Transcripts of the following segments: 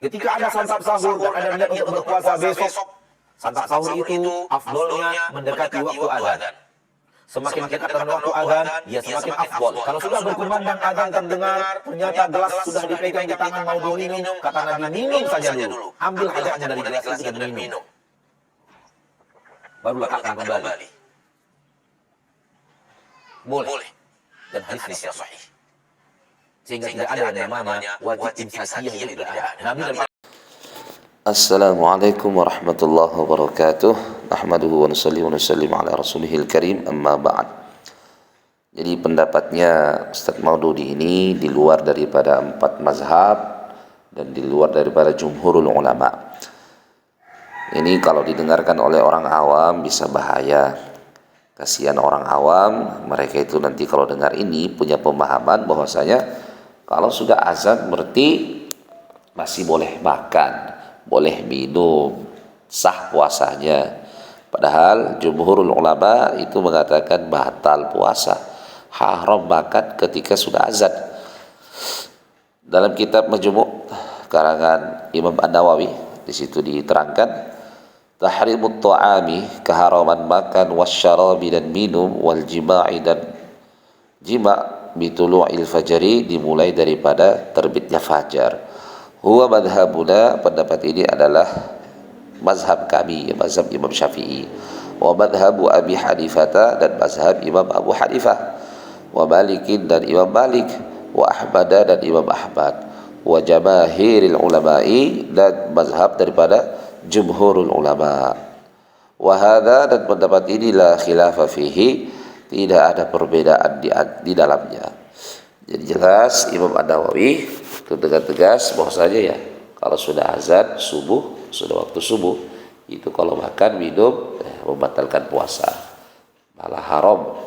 Ketika ada santap sahur dan ada niat untuk berpuasa besok, santap sahur itu afdolnya mendekati waktu azan. Semakin dekat dengan waktu azan, dia semakin afdol. Kalau sudah berkumandang azan terdengar, ternyata gelas sudah dipegang di tangan mau diminum, kata Nabi, minum saja dulu. Ambil hajatnya dari gelas itu dan minum. Baru letakkan kembali. Boleh. Dan hadisnya sahih. Sehingga tidak ada yang namanya wajib imsakiyah yang tidak ada. Nabi dan Assalamualaikum warahmatullahi wabarakatuh. Nahmaduhu wa nusalli wa nusallim ala rasulihil karim, amma ba'd. Jadi pendapatnya Ustaz Maududi ini di luar daripada 4 mazhab dan di luar daripada jumhurul ulama. Ini kalau didengarkan oleh orang awam bisa bahaya. Kasihan orang awam, mereka itu nanti kalau dengar ini punya pemahaman bahwasanya kalau sudah azan berarti masih boleh makan, boleh minum, sah puasanya. Padahal jumhurul ulama itu mengatakan batal puasa, haram makan ketika sudah azan. Dalam kitab Majmu' karangan Imam An-Nawawi di situ diterangkan tahrimut ta'ami, keharaman makan, wasyarabi dan minum, wal jima'i dan jima' bitulu'il fajri, dimulai daripada terbitnya fajar. Huwa madhabuna, pendapat ini adalah mazhab kami, mazhab Imam Syafi'i. Wa madhabu Abi Hanifah, dan mazhab Imam Abu Hanifah. Wa Malikin, dan Imam Malik. Wa Ahmad, dan Imam Ahmad. Wa jamaahiril ulama'i, dan mazhab daripada jumhurul ulama. Wa hadha, dan pendapat ini la khilafa fihi, tidak ada perbedaan di dalamnya. Jadi jelas Imam An-Nawawi itu dengan tegas bahwasanya ya kalau sudah azan subuh, sudah waktu subuh, itu kalau makan minum membatalkan puasa, malah haram.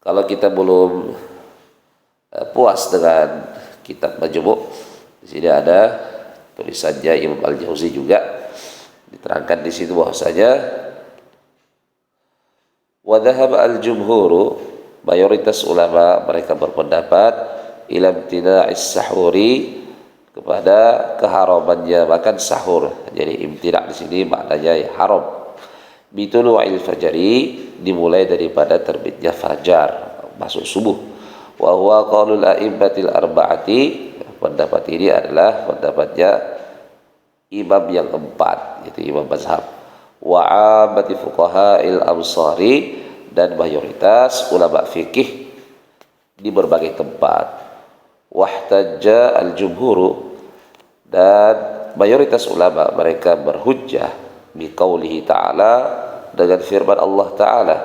Kalau kita belum puas dengan kitab Majmu', di sini ada tulisannya Imam Al-Jauzi juga diterangkan di situ bahwasanya wa dhahaba al-jumhuru, mayoritas ulama mereka berpendapat ila imtina'is sahuri, kepada keharamannya makan sahur. Jadi imtina' di sini maknanya ya haram. Bitulu'il fajri, dimulai daripada terbitnya fajar, masuk subuh. Wa huwa qaulul a'immatil arba'ati, pendapat ini adalah pendapatnya imam yang 4, yaitu imam mazhab. Wa 'ammati fuqaha'il amsari, dan mayoritas ulama fikih di berbagai tempat. Wahtajja al-jumhuru, dan mayoritas ulama mereka berhujjah biqaulihi ta'ala, dengan firman Allah Ta'ala,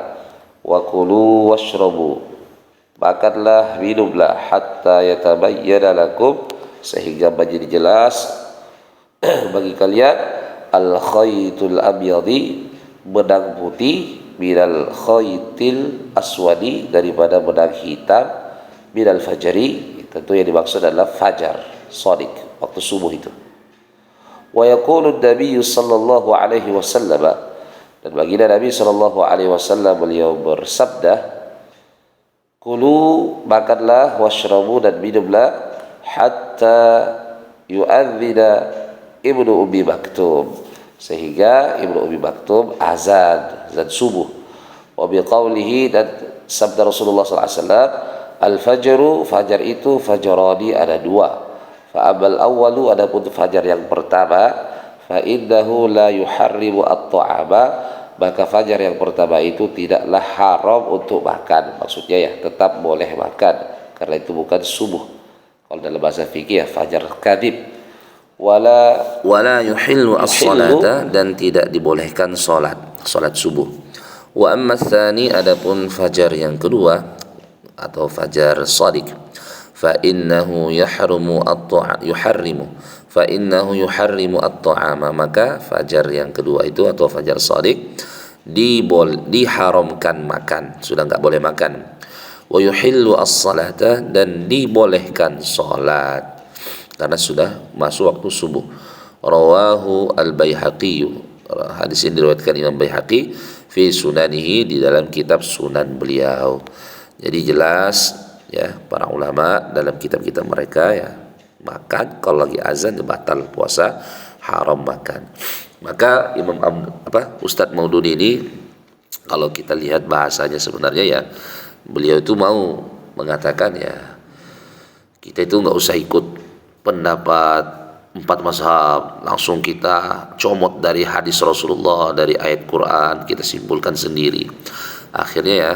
wa kulu washrabu, makanlah minumlah, hatta yatabayyana lakum, sehingga menjadi jelas bagi kalian al-khaytul abyadi, benang putih, minal khaytil aswadi, daripada benang hitam, minal fajri, tentu yang dimaksud adalah fajar shadiq, waktu subuh itu. Wa yaqulu an-nabiy sallallahu alaihi wasallam, dan baginda Nabi sallallahu alaihi wasallam beliau bersabda, kulu, makanlah, washrabu, dan minumlah, hatta yu'adzina Ibnu Ummi Maktum, sehingga Ibnu Ummi Maktum azan subuh. Wa biqaulihi, dan sabda Rasulullah SAW, al-fajru, fajar itu fajrani, ada 2. Fa abal awwalu, adapun fajar yang pertama, fa innahu la yuharrimu at-ta'ama, maka fajar yang pertama itu tidaklah haram untuk makan. Maksudnya ya tetap boleh makan, karena itu bukan subuh. Kalau dalam bahasa fikih ya fajar kadhib. Wala yuhillu as-salata, dan tidak dibolehkan salat subuh. Wa amma tsani, adapun fajar yang kedua atau fajar shadiq, fa innahu yuharrimu at-ta'ama, maka fajar yang kedua itu atau fajar shadiq diharamkan makan, sudah enggak boleh makan. Wa yuhillu as-salata, dan dibolehkan salat karena sudah masuk waktu subuh. Rawahu al-Baihaqi, hadis ini diriwayatkan Imam Baihaqi fi sunanihi, di dalam kitab sunan beliau. Jadi jelas ya para ulama dalam kitab-kitab mereka ya makan, kalau lagi azan batal puasa, haram makan. Maka Ustadz Maududi ini kalau kita lihat bahasanya sebenarnya ya beliau itu mau mengatakan ya kita itu nggak usah ikut pendapat 4 mazhab, langsung kita comot dari hadis Rasulullah, dari ayat Quran, kita simpulkan sendiri. Akhirnya ya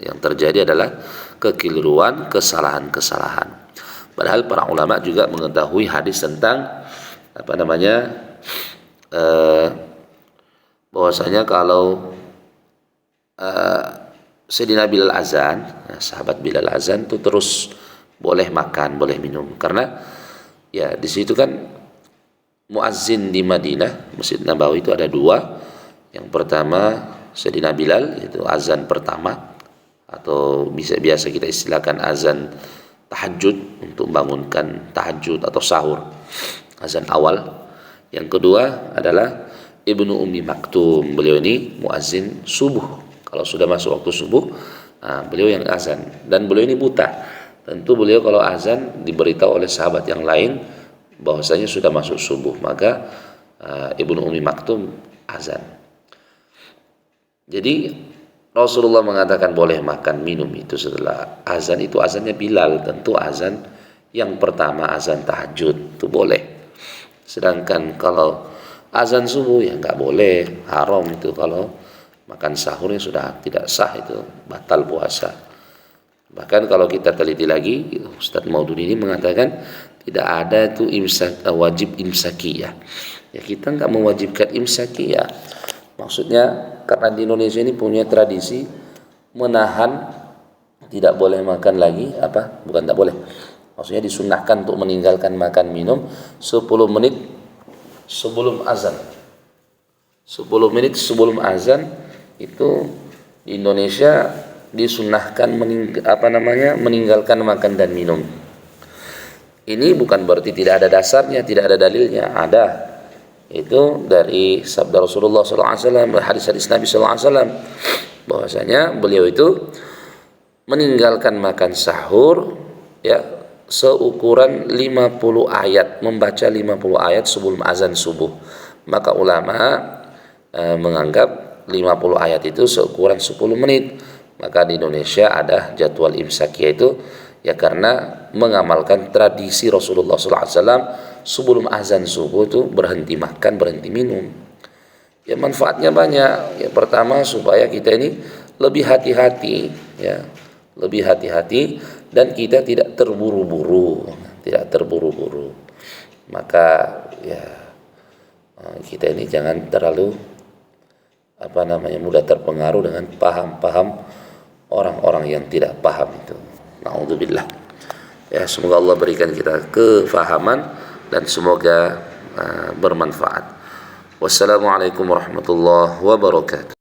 yang terjadi adalah kekeliruan, kesalahan-kesalahan. Padahal para ulama juga mengetahui hadis tentang bahwasanya kalau Sayyidina Bilal azan, sahabat Bilal azan itu terus boleh makan, boleh minum, karena ya di situ kan muazzin di Madinah, Masjid Nabawi itu ada 2. Yang pertama Sayyidina Bilal, itu azan pertama, atau biasa kita istilahkan azan tahajud untuk membangunkan tahajud atau sahur, azan awal. Yang kedua adalah Ibnu Ummi Maktum, beliau ini muazzin subuh. Kalau sudah masuk waktu subuh, beliau yang azan, dan beliau ini buta. Tentu beliau kalau azan diberitahu oleh sahabat yang lain bahwasanya sudah masuk subuh, maka Ibnu Ummi Maktum azan. Jadi Rasulullah mengatakan boleh makan minum itu setelah azan, itu azannya Bilal, tentu azan yang pertama, azan tahajud itu boleh. Sedangkan kalau azan subuh ya nggak boleh, haram itu. Kalau makan sahurnya sudah tidak sah, itu batal puasa. Bahkan kalau kita teliti lagi, Ustadz Maududi ini mengatakan tidak ada itu wajib imsakiyah. Ya kita nggak mewajibkan imsakiyah. Maksudnya karena di Indonesia ini punya tradisi menahan, tidak boleh makan lagi, bukan tak boleh, maksudnya disunahkan untuk meninggalkan makan minum 10 menit sebelum azan. 10 menit sebelum azan itu di Indonesia disunahkan meninggalkan makan dan minum. Ini bukan berarti tidak ada dasarnya, tidak ada dalilnya, ada. Itu dari sabda Rasulullah SAW, hadis-hadis Nabi SAW, bahwasanya beliau itu meninggalkan makan sahur ya seukuran 50 ayat, membaca 50 ayat sebelum azan subuh. Maka ulama menganggap 50 ayat itu seukuran 10 menit. Maka di Indonesia ada jadwal imsakiyah itu ya karena mengamalkan tradisi Rasulullah SAW sebelum azan subuh itu berhenti makan, berhenti minum. Ya manfaatnya banyak. Yang pertama supaya kita ini lebih hati-hati, ya, lebih hati-hati, dan kita tidak terburu-buru, Maka ya kita ini jangan terlalu mudah terpengaruh dengan paham-paham orang-orang yang tidak paham itu. Na'udzubillah. Ya, semoga Allah berikan kita kefahaman dan semoga bermanfaat. Wassalamualaikum warahmatullahi wabarakatuh.